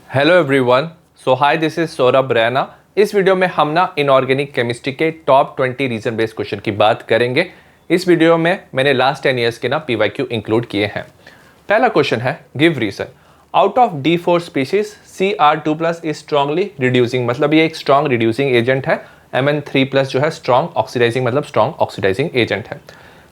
Hello everyone. Hi, this is Saurabh Raina. इस video में हम ना इनऑर्गेनिक केमिस्ट्री के टॉप 20 रीजन बेस्ड क्वेश्चन की बात करेंगे। इस वीडियो में मैंने लास्ट 10 ईयर्स के ना पीवाईक्यू इंक्लूड किए हैं। पहला क्वेश्चन है, give reason out of D4 species Cr2+ is strongly reducing. मतलब ये एक स्ट्रॉन्ग रिड्यूसिंग एजेंट है। Mn3+ जो है स्ट्रॉन्ग ऑक्सीडाइजिंग, मतलब स्ट्रॉन्ग ऑक्सीडाइजिंग एजेंट है।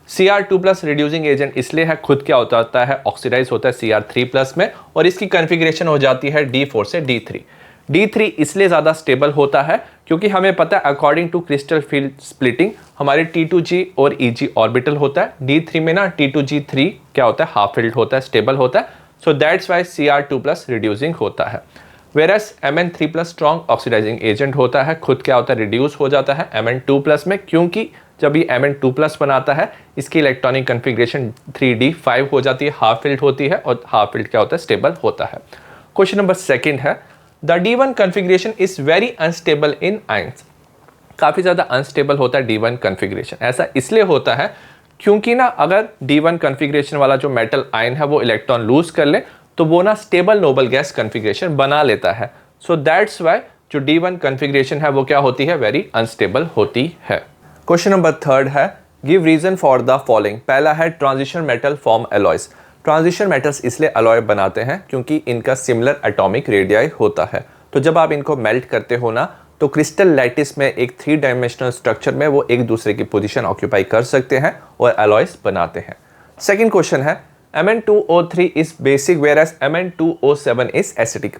Cr2+ रिड्यूसिंग एजेंट इसलिए है, खुद क्या होता है, ऑक्सीडाइज होता है Cr3+ में, और इसकी कन्फिग्रेशन हो जाती है D4 से D3। D3 इसलिए ज़्यादा स्टेबल होता है क्योंकि हमें पता है according to crystal field splitting हमारे T2G और Eg ऑर्बिटल होता है। D3 में ना T2G3 क्या होता है, हाफ फील्ड होता है, स्टेबल होता है। सो दैट्स वाई Cr2+ रिड्यूसिंग होता है। Virus Mn3+ strong oxidising agent होता है, खुद क्या होता है, रिड्यूस हो जाता है Mn2+ में, क्योंकि जब ये Mn2+ बनाता है इसकी इलेक्ट्रॉनिक कन्फिग्रेशन 3d5 हो जाती है, हाफ फील्ड होती है, और हाफ फील्ड क्या होता है, स्टेबल होता है। क्वेश्चन नंबर सेकंड है, the D1 configuration is very unstable in ions. काफ़ी ज़्यादा अनस्टेबल होता है D1 कन्फिग्रेशन। ऐसा इसलिए होता है क्योंकि ना अगर D1 कन्फिग्रेशन वाला जो मेटल आयन है वो इलेक्ट्रॉन लूज कर ले तो वो ना स्टेबल नोबल गैस कन्फिग्रेशन बना लेता है। सो दैट्स वाई जो D1 कन्फिग्रेशन है वो क्या होती है, वेरी अनस्टेबल होती है। क्वेश्चन नंबर थर्ड है, give reason for the following. पहला है, transition metal form alloys. Transition metals इसलिए अलॉय बनाते हैं क्योंकि इनका सिमिलर एटॉमिक रेडियाई होता है। तो जब आप इनको मेल्ट करते हो ना तो क्रिस्टल लैटिस में एक 3 डायमेंशनल स्ट्रक्चर में वो एक दूसरे की पोजीशन ऑक्यूपाई कर सकते हैं और अलॉयज बनाते हैं। सेकंड क्वेश्चन है, Mn2O3 is basic whereas Mn2O7 is acidic.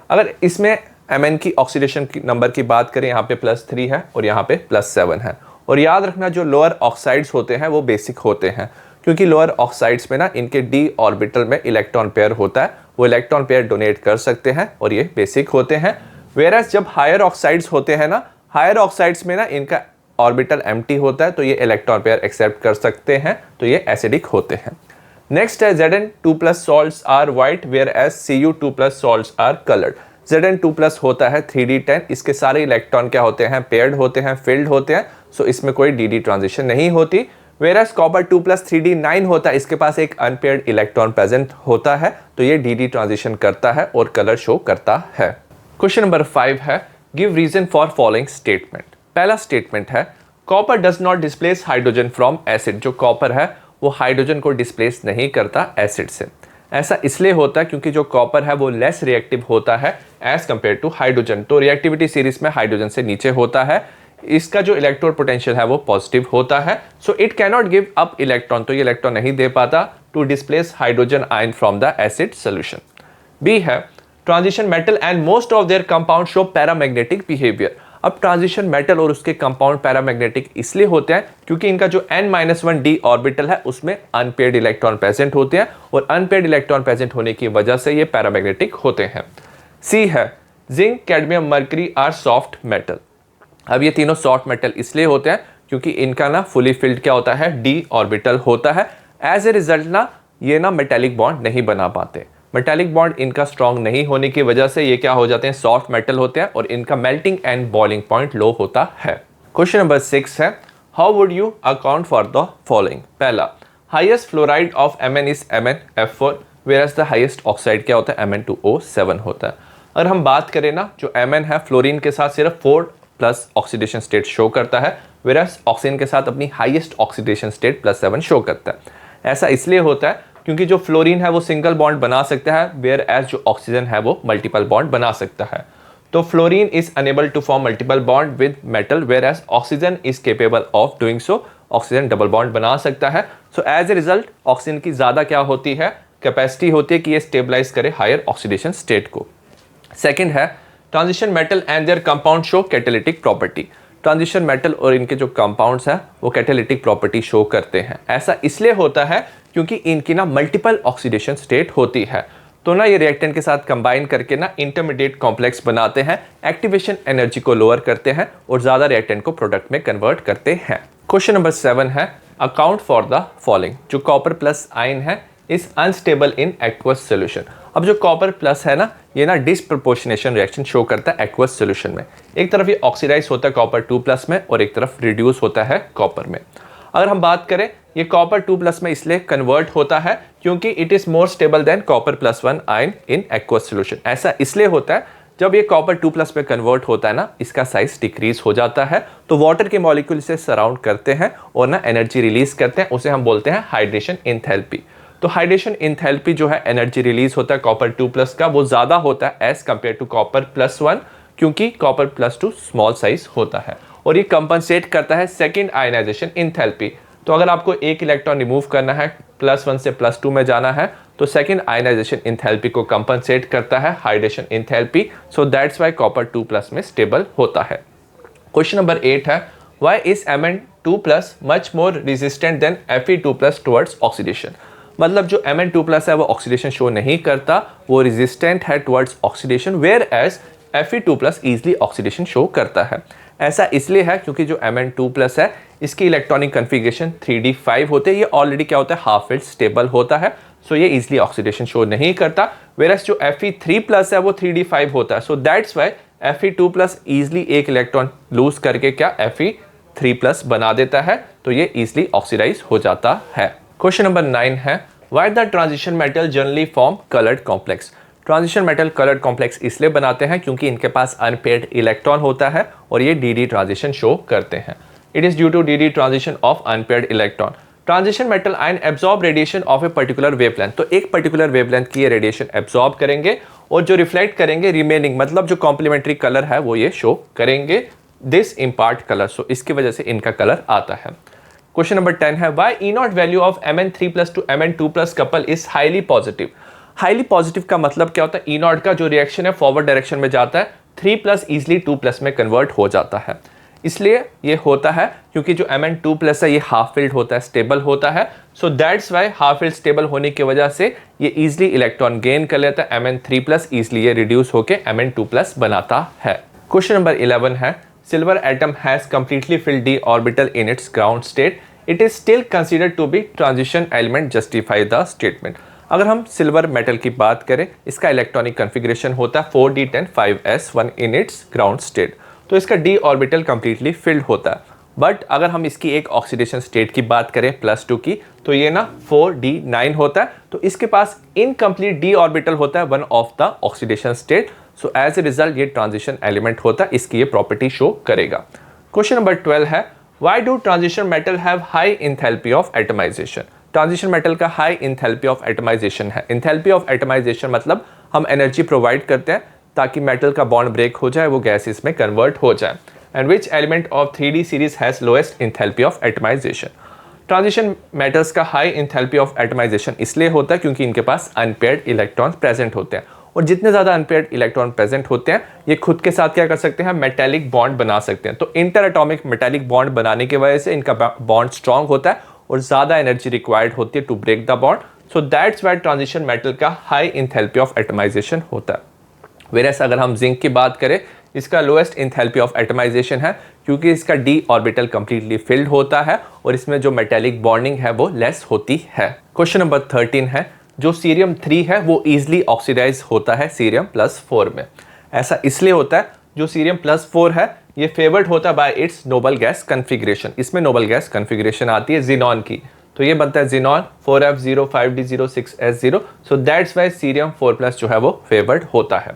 अगर इसमें Mn की ऑक्सीडेशन नंबर की बात करें, यहाँ पे +3 है और यहाँ पे +7 है। और याद रखना जो लोअर ऑक्साइड्स होते हैं वो बेसिक होते हैं, क्योंकि लोअर ऑक्साइड्स में ना इनके d ऑर्बिटल में इलेक्ट्रॉन पेयर होता है, वो इलेक्ट्रॉन पेयर डोनेट कर सकते हैं और ये बेसिक होते हैं। वेयरएज जब हायर ऑक्साइड्स होते हैं ना, हायर ऑक्साइड्स में ना इनका ऑर्बिटल एम्प्टी होता है, तो ये इलेक्ट्रॉन पेयर एक्सेप्ट कर सकते हैं, तो ये एसिडिक होते हैं। नेक्स्ट है, Zn2+ salts are white whereas Cu2+ salts are coloured. Zn2+ होता है 3d10, इसके सारे इलेक्ट्रॉन क्या होते हैं, पेयर्ड होते हैं, फिल्ड होते हैं, सो इसमें कोई dd ट्रांजिशन नहीं होती। वेयरएज कॉपर 2+ 3d9 होता है, इसके पास एक अनपेयर्ड इलेक्ट्रॉन प्रेजेंट होता है, तो ये dd ट्रांजिशन करता है और कलर शो करता है। क्वेश्चन नंबर 5 है, give reason for following statement. पहला स्टेटमेंट है, copper does not displace hydrogen from acid. जो कॉपर है वो हाइड्रोजन को डिस्प्लेस नहीं करता एसिड से। ऐसा इसलिए होता है क्योंकि जो कॉपर है वो लेस रिएक्टिव होता है एज कंपेयर टू हाइड्रोजन। तो रिएक्टिविटी सीरीज में हाइड्रोजन से नीचे होता है। इसका जो इलेक्ट्रोड पोटेंशियल है वो पॉजिटिव होता है, so it can not give up electron. तो ये इलेक्ट्रॉन नहीं दे पाता to displace hydrogen ion from the acid solution. B है, transition metal and most of their compound show paramagnetic behaviour. अब ट्रांजिशन मेटल और उसके कंपाउंड पैरामैग्नेटिक इसलिए होते हैं क्योंकि इनका जो n-1d ऑर्बिटल है उसमें अनपेयर्ड इलेक्ट्रॉन प्रेजेंट होते हैं, और अनपेयर्ड इलेक्ट्रॉन प्रेजेंट होने की वजह से ये पैरामैग्नेटिक होते हैं। सी है, zinc, cadmium, mercury are soft metal. अब ये तीनों सॉफ्ट मेटल इसलिए होते हैं क्योंकि इनका ना फुली फिल्ड क्या होता है, d ऑर्बिटल होता है। एज ए रिजल्ट ना ये ना मेटेलिक बॉन्ड नहीं बना पाते। मेटेलिक बॉन्ड इनका स्ट्रॉन्ग नहीं होने की वजह से ये क्या हो जाते हैं, सॉफ्ट मेटल होते हैं, और इनका melting and boiling point low होता है। क्वेश्चन नंबर 6 है, how would you account for the following. पहला, highest fluoride of Mn is MnF4 whereas the highest oxide क्या होता है, Mn2O7 होता है। अगर हम बात करें ना, जो Mn है फ्लोरीन के साथ सिर्फ 4+ ऑक्सीडेशन स्टेट शो करता है, वेयरएज ऑक्सीजन के साथ अपनी हाईएस्ट ऑक्सीडेशन स्टेट +7 शो करता है। ऐसा इसलिए होता है क्योंकि जो फ्लोरीन है वो सिंगल बॉन्ड बना सकता है, वेयर एज जो ऑक्सीजन है वो मल्टीपल बॉन्ड बना सकता है। तो fluorine is unable to form multiple bond with metal, whereas oxygen is capable of doing so. Oxygen double bond बना सकता है। So as a result oxygen की ज़्यादा क्या होती है, कैपेसिटी होती है कि ये स्टेबलाइज करे हायर ऑक्सीडेशन स्टेट को। सेकेंड है, transition metal and there compound show catalytic property. Transition metal और इनके जो कंपाउंड्स हैं वो कैटालिटिक प्रॉपर्टी शो करते हैं। ऐसा इसलिए होता है क्योंकि इनकी ना मल्टीपल ऑक्सीडेशन स्टेट होती है, तो ना ये रिएक्टेंट के साथ कंबाइन करके ना इंटरमीडिएट कॉम्प्लेक्स बनाते हैं, एक्टिवेशन एनर्जी को लोअर करते हैं और ज़्यादा रिएक्टेंट को प्रोडक्ट में कन्वर्ट करते हैं। क्वेश्चन नंबर 7 है, अकाउंट फॉर द फॉलोइंग। जो कॉपर प्लस आयन है is unstable in aqueous solution. अब जो कॉपर प्लस है ना, ये ना डिसप्रपोर्शनेशन रिएक्शन शो करता है एक्वस सोल्यूशन में। एक तरफ ये ऑक्सीडाइज होता है कॉपर 2+ में और एक तरफ रिड्यूस होता है कॉपर में। अगर हम बात करें ये कॉपर 2+ में इसलिए कन्वर्ट होता है क्योंकि it is more stable than copper +1 ion in aqueous solution. ऐसा इसलिए होता है जब ये कॉपर 2+ में कन्वर्ट होता है ना, इसका साइज डिक्रीज हो जाता है, तो वाटर के मॉलिक्यूल से सराउंड करते हैं और ना एनर्जी रिलीज करते हैं, उसे हम बोलते हैं हाइड्रेशन एंथैल्पी। तो हाइड्रेशन एंथैल्पी जो है एनर्जी रिलीज होता है कॉपर 2+ का, वो ज्यादा होता है एज कंपेयर टू कॉपर +1, क्योंकि कॉपर +2 स्मॉल साइज होता है और ये कंपनसेट करता है सेकेंड आयनाइजेशन एंथैल्पी। तो अगर आपको एक इलेक्ट्रॉन रिमूव करना है, +1 से +2 में जाना है, तो सेकेंड आयनाइजेशन एंथैल्पी को कंपनसेट करता है hydration enthalpy. So that's why copper 2+ में स्टेबल होता है। क्वेश्चन नंबर 8 है, why is Mn2+ much more resistant than Fe2+ towards oxidation. मतलब जो Mn2+ है वो ऑक्सीडेशन शो नहीं करता, वो रेजिस्टेंट है towards oxidation, whereas Fe2+ easily oxidation show करता है। ऐसा इसलिए है क्योंकि जो Mn2+ है इसकी इलेक्ट्रॉनिक कन्फिगरेशन 3d5 होते हैं, ये ऑलरेडी क्या होता है, हाफ फील्ड स्टेबल होता है, सो ये इजिली ऑक्सीडेशन शो नहीं करता। वेरस जो Fe3+ है वो 3d5 होता है, सो दैट्स वाई Fe2+ इजिली एक इलेक्ट्रॉन लूज करके क्या Fe3+ बना देता है, तो ये इजिली ऑक्सीडाइज हो जाता है। क्वेश्चन नंबर 9 है, why the transition metal generally form coloured complex. Transition metal coloured complex इसलिए बनाते हैं क्योंकि इनके पास अनपेयर्ड इलेक्ट्रॉन होता है और ये dd ट्रांजिशन शो करते हैं। It is due to dd transition of unpaired electron. Transition metal ion absorb radiation of a particular wavelength. तो एक पर्टिकुलर वेवलेंथ की ये रेडिएशन एब्जॉर्ब करेंगे और जो रिफ्लेक्ट करेंगे रिमेनिंग, मतलब जो कॉम्प्लीमेंट्री कलर है वो ये शो करेंगे, दिस इम्पार्ट कलर। सो इसकी वजह से इनका कलर आता है। क्वेश्चन नंबर 10 है, why E0 value of Mn3+ to Mn2+ couple is highly positive. Highly positive का मतलब क्या होता है, E0 का जो रिएक्शन है फॉरवर्ड डायरेक्शन में जाता है, 3+ इजिली 2+ में कन्वर्ट हो जाता है। इसलिए ये होता है क्योंकि जो Mn2+ है ये हाफ फील्ड होता है, स्टेबल होता है, सो that's Y half field stable होने की वजह से ये इजिली इलेक्ट्रॉन गेन कर लेता है Mn3+, इजिली ये रिड्यूस होकर Mn2+ बनाता है। क्वेश्चन नंबर 11 है, silver atom has completely filled d orbital in its ground state, it is still considered to be transition element, justify the statement. अगर हम सिल्वर मेटल की बात करें, इसका इलेक्ट्रॉनिक कन्फिग्रेशन होता है 4d10 5s1 इन इट्स ग्राउंड स्टेट, तो इसका d ऑर्बिटल कंप्लीटली फिल्ड होता है। बट अगर हम इसकी एक ऑक्सीडेशन स्टेट की बात करें +2 की, तो ये ना 4d9 होता है, तो इसके पास इनकम्प्लीट d ऑर्बिटल होता है one of the oxidation state, so as a result ये ट्रांजिशन एलिमेंट होता है, इसकी ये प्रॉपर्टी शो करेगा। क्वेश्चन नंबर 12 है, why do transition metal have high enthalpy of atomization. Transition metal का हाई एंथैल्पी ऑफ एटमाइजेशन है। एंथैल्पी ऑफ एटमाइजेशन मतलब हम एनर्जी प्रोवाइड करते हैं ताकि मेटल का बॉन्ड ब्रेक हो जाए, वो गैसेस में कन्वर्ट हो जाए। And which element of 3D series has lowest enthalpy of atomization. Transition metals का हाई एंथैल्पी ऑफ एटमाइजेशन इसलिए होता है क्योंकि इनके पास अनपेयर्ड इलेक्ट्रॉन प्रेजेंट होते हैं, और जितने ज़्यादा अनपेयर्ड इलेक्ट्रॉन प्रेजेंट होते हैं ये खुद के साथ क्या कर सकते हैं, मेटेलिक बॉन्ड बना सकते हैं। तो इंटर एटॉमिक मेटेलिक बॉन्ड बनाने की वजह से इनका बॉन्ड स्ट्रॉन्ग होता है और ज़्यादा एनर्जी रिक्वायर्ड होती है to break the bond, so that's why transition metal का हाई एंथैल्पी ऑफ एटमाइजेशन होता है। वेरस अगर हम जिंक की बात करें, इसका लोएस्ट एंथैल्पी ऑफ एटमाइजेशन है क्योंकि इसका d ऑर्बिटल कंप्लीटली फिल्ड होता है और इसमें जो मेटेलिक बॉन्डिंग है वो लेस होती है। क्वेश्चन नंबर 13 है, जो सीरियम 3 है वो इजिली ऑक्सीडाइज होता है सीरियम +4 में। ऐसा इसलिए होता है, जो सीरियम +4 है ये फेवर्ड होता है by its noble gas configuration. इसमें नोबल गैस कन्फिग्रेशन आती है जिनॉन की, तो ये बनता है xenon 4f0 5d0 6s0, so that's why cerium 4+ जो है वो फेवर्ड होता है।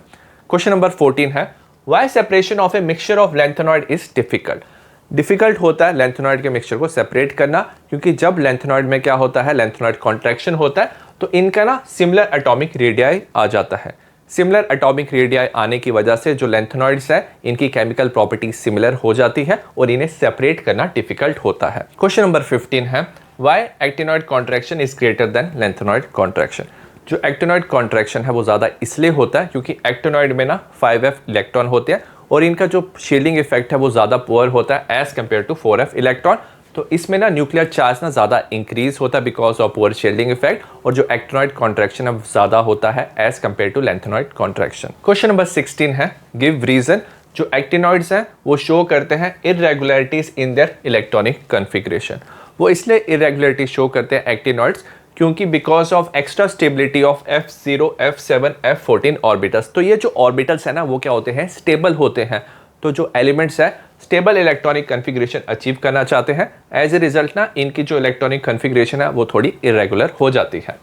क्वेश्चन नंबर 14 है, why separation of a mixture of lanthanoid is difficult. Difficult होता है लैंथेनॉइड के मिक्सचर को सेपरेट करना, क्योंकि जब लैंथेनॉइड में क्या होता है, लैंथेनॉइड कॉन्ट्रैक्शन होता है, तो इनका ना सिमिलर एटॉमिक रेडियाई आ जाता है। सिमिलर एटॉमिक रेडियाई आने की वजह से जो लैंथेनॉइड्स है इनकी केमिकल प्रॉपर्टी सिमिलर हो जाती है और इन्हें सेपरेट करना डिफिकल्ट होता है। क्वेश्चन नंबर 15 है, why actinoid contraction is greater than lanthanoid contraction. जो एक्टिनॉइड कॉन्ट्रैक्शन है वो ज़्यादा इसलिए होता है क्योंकि एक्टिनॉइड में ना 5f इलेक्ट्रॉन होते हैं और इनका जो शील्डिंग इफेक्ट है वो ज़्यादा पुअर होता है as compare to 4f electron, तो इसमें ना न्यूक्लियर चार्ज ना ज़्यादा इंक्रीज होता है because of poor shielding effect, और जो एक्टिनॉइड कॉन्ट्रैक्शन है ज़्यादा होता है as compare to lanthanoid contraction. Question number 16 है, गिव रीजन। जो एक्टिनॉइड्स हैं वो शो करते हैं irregularities in their electronic configuration. वो इसलिए इरेगुलरिटी शो करते हैं एक्टिनॉइड्स क्योंकि because of extra stability of F0 F7 F14 orbitals. तो ये जो ऑर्बिटल्स है ना वो क्या होते हैं, स्टेबल होते हैं। तो जो एलिमेंट्स है स्टेबल इलेक्ट्रॉनिक कन्फिग्रेशन अचीव करना चाहते हैं। एज ए रिजल्ट ना इनकी जो इलेक्ट्रॉनिक कन्फिग्रेशन है वो थोड़ी इरेगुलर हो जाती है।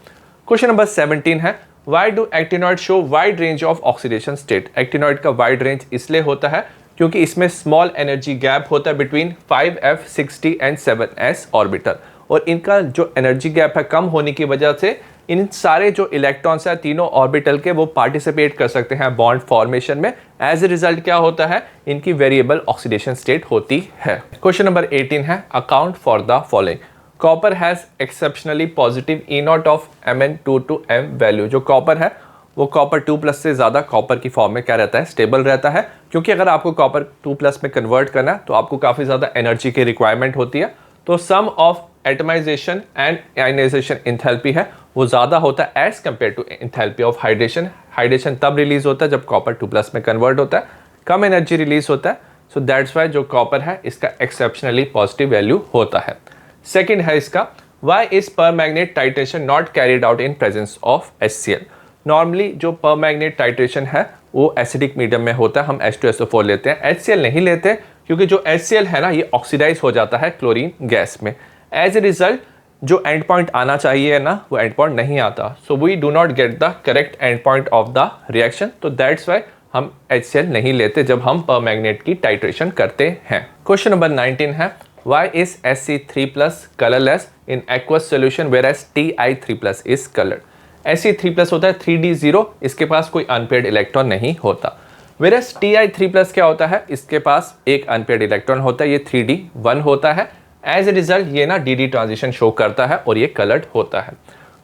क्वेश्चन नंबर 17 है, why do actinoid show wide range of oxidation state. Actinoid का वाइड रेंज इसलिए होता है क्योंकि इसमें स्मॉल एनर्जी गैप होता है between 5f60 and 7s orbital, और इनका जो एनर्जी गैप है कम होने की वजह से इन सारे जो इलेक्ट्रॉन्स है तीनों ऑर्बिटल के वो पार्टिसिपेट कर सकते हैं बॉन्ड फॉर्मेशन में। एज ए रिजल्ट क्या होता है, इनकी वेरिएबल ऑक्सीडेशन स्टेट होती है। क्वेश्चन नंबर 18 है, account for the following. Copper has exceptionally positive E0 of Mn2 to M value. जो कॉपर है वो कॉपर 2+ से ज़्यादा कॉपर की फॉर्म में क्या रहता है, स्टेबल रहता है, क्योंकि अगर आपको कॉपर 2+ में कन्वर्ट करना है तो आपको काफ़ी ज़्यादा एनर्जी की रिक्वायरमेंट होती है। तो sum of atomisation and ionisation enthalpy है वो ज़्यादा होता है as compare to enthalpy of hydration. Hydration तब रिलीज होता है जब कॉपर 2+ में कन्वर्ट होता है, कम एनर्जी रिलीज होता है। सो दैट्स वाई जो कॉपर है इसका एक्सेप्शनली पॉजिटिव वैल्यू होता है। सेकेंड है इसका, why is permanganate titration not carried out in presence of HCl। Normally जो परमैग्नेट टाइट्रेशन है वो एसिडिक मीडियम में होता है, हम H2SO4 लेते हैं, HCl नहीं लेते, क्योंकि जो HCl है ना ये ऑक्सीडाइज हो जाता है क्लोरीन गैस में। एज ए रिजल्ट जो एंड पॉइंट आना चाहिए ना वो एंड पॉइंट नहीं आता। So we do not get the correct end point of the reaction. तो दैट्स वाई हम HCl नहीं लेते जब हम परमैग्नेट की टाइट्रेशन करते हैं। क्वेश्चन नंबर 19 है, why is Sc3+ colourless in aqueous solution whereas Ti3+ is coloured. Sc3+ होता है 3d0, इसके पास कोई अनपेयर्ड इलेक्ट्रॉन नहीं होता। वेयरएज Ti3+ क्या होता है, इसके पास एक अनपेयर्ड इलेक्ट्रॉन होता है, ये 3d1 होता है। एज ए रिजल्ट ये ना dd ट्रांजिशन शो करता है और ये कलर्ड होता है।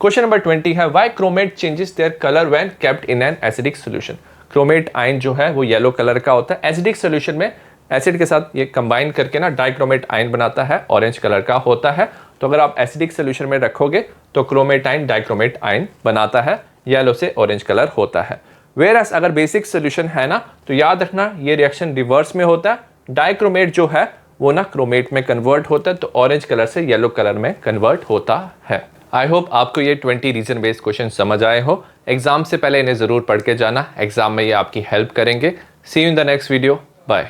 क्वेश्चन नंबर 20 है, why chromate changes their colour when kept in an acidic solution. Chromate ion जो है वो येलो कलर का होता है, एसिडिक सोल्यूशन में एसिड के साथ ये कंबाइन करके ना डाइक्रोमेट आयन बनाता है, ऑरेंज कलर का होता है। तो अगर आप एसिडिक सोल्यूशन में रखोगे तो क्रोमेट आयन डाइक्रोमेट आयन बनाता है, येलो से ऑरेंज कलर होता है। वेयरएज अगर बेसिक सोल्यूशन है ना तो याद रखना ये रिएक्शन रिवर्स में होता है। डाइक्रोमेट जो है वो ना क्रोमेट में कन्वर्ट होता है, तो ऑरेंज कलर से येलो कलर में कन्वर्ट होता है। आई होप आपको ये 20 रीजन बेस्ड क्वेश्चन समझ आए हो। एग्जाम से पहले इन्हें ज़रूर पढ़ के जाना, एग्जाम में ये आपकी हेल्प करेंगे। See you in the next video, bye.